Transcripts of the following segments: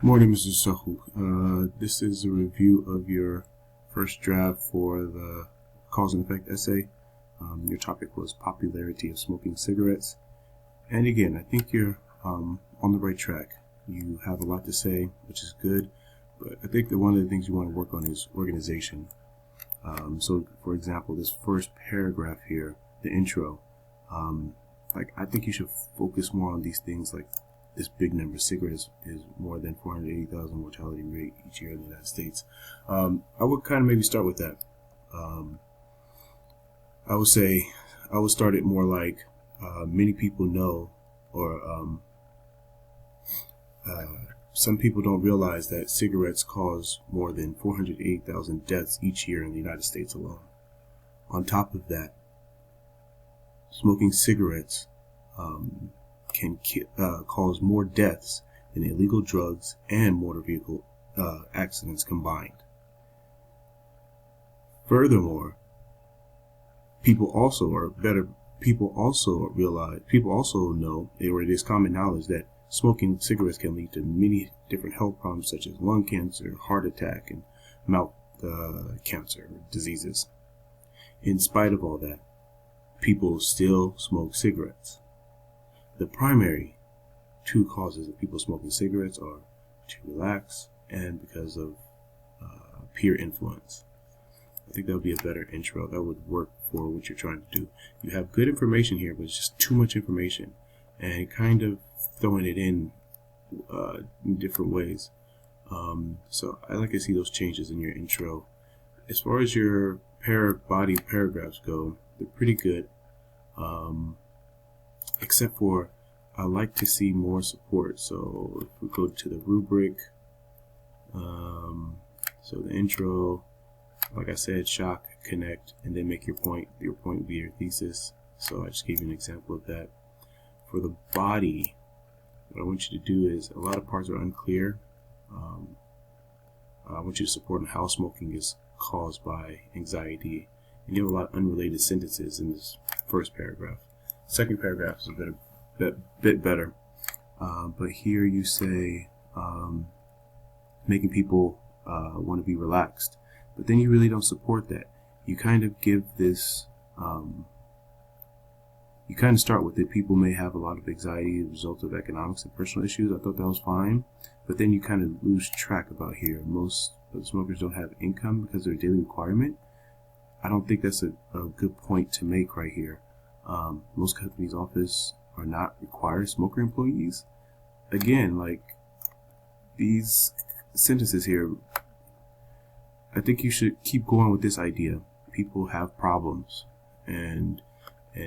Morning, Mr. Sarkhouh. This is a review of your first draft for the cause and effect essay. Your topic was popularity of smoking cigarettes. And again, I think you're on the right track. You have a lot to say, which is good, but I think that one of the things you want to work on is organization. So, for example, this first paragraph here, the intro, I think you should focus more on these things like this big number. Cigarettes is more than 480,000 mortality rate each year in the United States. I would kind of maybe start with that. I would say I would start it more like many people know, or some people don't realize that cigarettes cause more than 480,000 deaths each year in the United States alone. On top of that, smoking cigarettes can cause more deaths than illegal drugs and motor vehicle accidents combined. Furthermore, people also know, or it is common knowledge, that smoking cigarettes can lead to many different health problems such as lung cancer, heart attack, and mouth cancer diseases. In spite of all that, people still smoke cigarettes. The primary two causes of people smoking cigarettes are to relax and because of peer influence. I think that would be a better intro. That would work for what you're trying to do. You have good information here, but it's just too much information and kind of throwing it in different ways. So I like to see those changes in your intro. As far as your body paragraphs go, they're pretty good. Except for I like to see more support. So if we go to the rubric, so the intro, like I said, shock, connect, and then make your point. Your point would be your thesis. So I just gave you an example of that. For the body, what I want you to do is, a lot of parts are unclear. I want you to support on how smoking is caused by anxiety, and you have a lot of unrelated sentences in this first paragraph. Second paragraph is a bit better, but here you say making people want to be relaxed, but then you really don't support that. You kind of give this, you kind of start with it. People may have a lot of anxiety as a result of economics and personal issues. I thought that was fine, but then you kind of lose track about here. Most smokers don't have income because of their daily requirement. I don't think that's a good point to make right here. Most companies' office are not required smoker employees. Again, like these sentences here, I think you should keep going with this idea. People have problems, and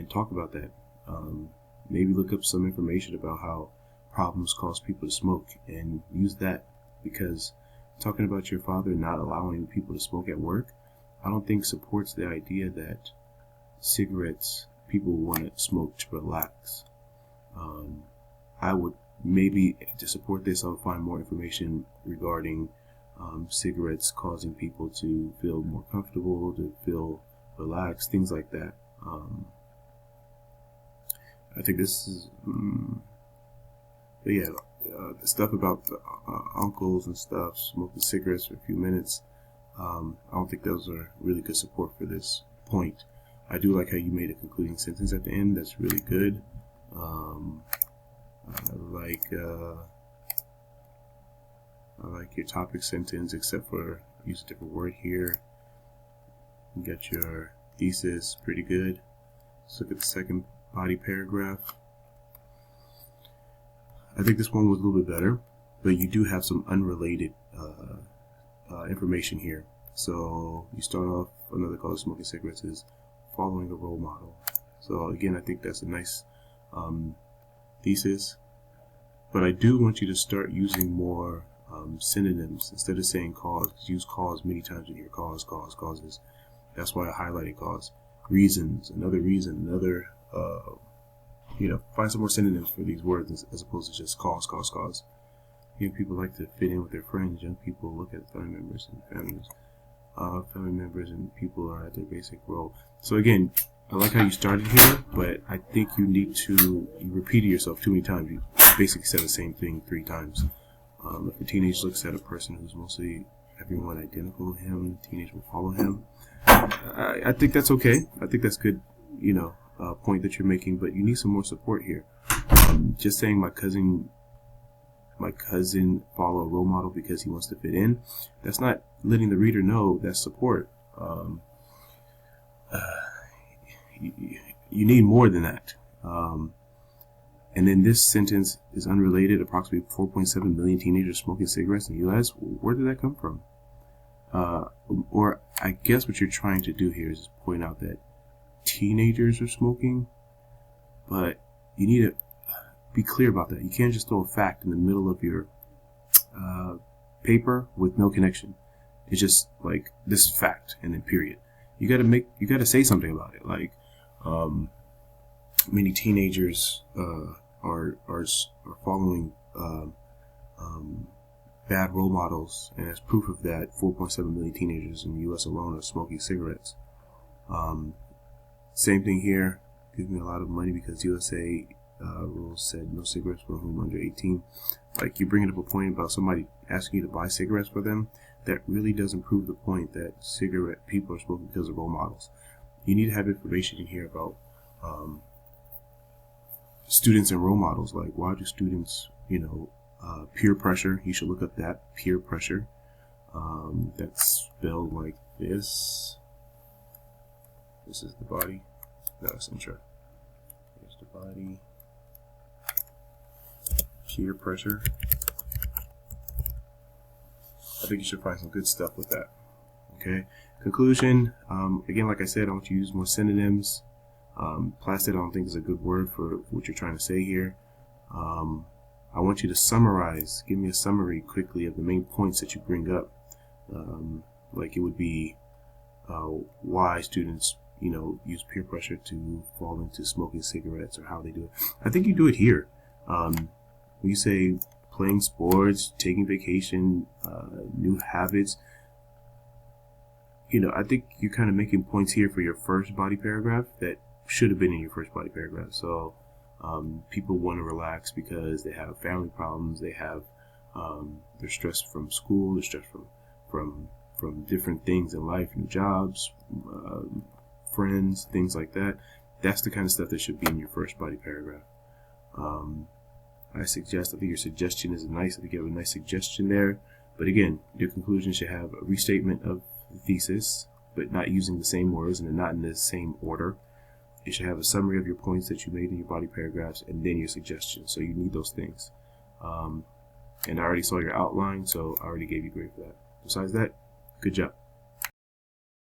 talk about that. Maybe look up some information about how problems cause people to smoke and use that, because talking about your father not allowing people to smoke at work, I don't think supports the idea that cigarettes, people want to smoke to relax. I would maybe, to support this, I would find more information regarding cigarettes causing people to feel more comfortable, to feel relaxed, things like that. I think this is, but yeah, the stuff about the uncles and stuff smoking cigarettes for a few minutes, I don't think those are really good support for this point. I do like how you made a concluding sentence at the end. That's really good. I like your topic sentence, except for use a different word here. You got your thesis, pretty good. Let's look at the second body paragraph. I think this one was a little bit better, but you do have some unrelated information here. So you start off, another cause of smoking cigarettes is following a role model. So again, I think that's a nice thesis, but I do want you to start using more synonyms instead of saying cause. Use cause many times in here. Causes. That's why I highlighted cause. Reasons, another reason, another, find some more synonyms for these words as opposed to just cause. People like to fit in with their friends. Young people look at family members and people are at their basic role. So again, I like how you started here, but I think you repeated yourself too many times. You basically said the same thing 3 times. If a teenager looks at a person who's mostly everyone identical to him, the teenager will follow him. I think that's okay. I think that's good, point that you're making, but you need some more support here. Just saying my cousin follow a role model because he wants to fit in, that's not letting the reader know that's support. You need more than that. And then this sentence is unrelated. Approximately 4.7 million teenagers smoking cigarettes in the U.S. Where did that come from? Or I guess what you're trying to do here is point out that teenagers are smoking, but you need to be clear about that. You can't just throw a fact in the middle of your paper with no connection. It's just like, this is fact, and then period. You gotta say something about it. Like, many teenagers are following bad role models, and as proof of that, 4.7 million teenagers in the U.S. alone are smoking cigarettes. Same thing here. Gives me a lot of money because USA rules said no cigarettes for whom under 18. Like, you're bringing up a point about somebody asking you to buy cigarettes for them. That really doesn't prove the point that cigarette people are smoking because of role models. You need to have information in here about students and role models. Like, why do students, peer pressure? You should look up that, peer pressure. That's spelled like this. This is the body. No, it's intro. Here's the body. Peer pressure. I think you should find some good stuff with that. Okay. Conclusion. Again, like I said, I want you to use more synonyms. Placid, I don't think is a good word for what you're trying to say here. I want you to summarize. Give me a summary quickly of the main points that you bring up. Like it would be why students, use peer pressure to fall into smoking cigarettes, or how they do it. I think you do it here. When you say playing sports, taking vacation, new habits, I think you're kind of making points here for your first body paragraph that should have been in your first body paragraph. So people want to relax because they have family problems, they have they're stressed from school, they're stressed from different things in life, new jobs, friends, things like that. That's the kind of stuff that should be in your first body paragraph. I think your suggestion is nice. I think you have a nice suggestion there. But again, your conclusion should have a restatement of the thesis, but not using the same words and not in the same order. It should have a summary of your points that you made in your body paragraphs, and then your suggestions. So you need those things. And I already saw your outline, so I already gave you grade for that. Besides that, good job.